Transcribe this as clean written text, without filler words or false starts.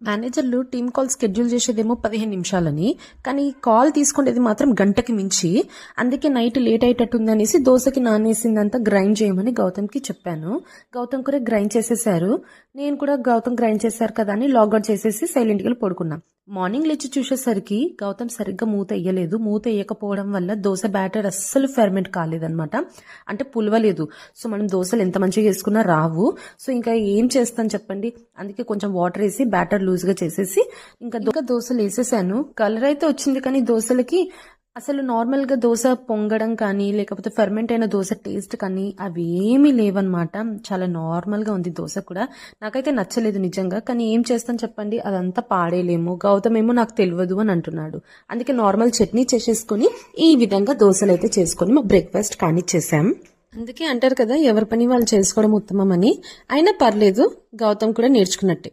మేనేజర్లు team call schedule చేసేదేమో 15 నిమిషాలని, కానీ call తీసుకునేది మాత్రం గంటకి మించి. అందుకే నైట్ లేట్ అయ్యేటట్టుంది అనేసి దోశకి నానేసిందంతా గ్రైండ్ చేయమని గౌతమ్కి చెప్పాను. గౌతమ్ కూడా గ్రైండ్ చేసేసారు. నేను కూడా గౌతమ్ గ్రైండ్ చేశారు కదా అని లాగౌట్ చేసేసి సైలెంట్గా వెళ్ళి పడుకున్నా. మార్నింగ్ లేచి చూసేసరికి గౌతమ్ సరిగ్గా మూత వేయలేదు. మూత వేయకపోవడం వల్ల దోశ బ్యాటర్ అస్సలు ఫెర్మెంట్ కాలేదనమాట, అంటే పులవలేదు. సో మనం దోశలు ఎంత మంచిగా వేసుకున్నా రావు. సో ఇంకా ఏం చేస్తాను చెప్పండి, అందుకే కొంచెం వాటర్ వేసి బ్యాటర్ లూజ్గా చేసేసి ఇంకా దోశలు వేసేసాను. కలర్ అయితే వచ్చింది, కానీ దోశలకి అసలు నార్మల్గా దోశ పొంగడం కానీ లేకపోతే ఫెర్మెంట్ అయిన దోశ టేస్ట్ కానీ అవి ఏమీ లేవన్నమాట. చాలా నార్మల్గా ఉంది దోశ కూడా. నాకైతే నచ్చలేదు నిజంగా, కానీ ఏం చేస్తాను చెప్పండి, అదంతా పాడేలేము. గౌతమ్ ఏమో నాకు తెలియదు అని అంటున్నాడు. అందుకే నార్మల్ చట్నీ చేసేసుకొని ఈ విధంగా దోశలు అయితే చేసుకొని మా బ్రేక్ఫాస్ట్ కానిచ్చేసాం. అందుకే అంటారు కదా, ఎవరి పని వాళ్ళు చేసుకోవడం ఉత్తమం అని. అయినా పర్లేదు, గౌతమ్ కూడా నేర్చుకున్నట్టే.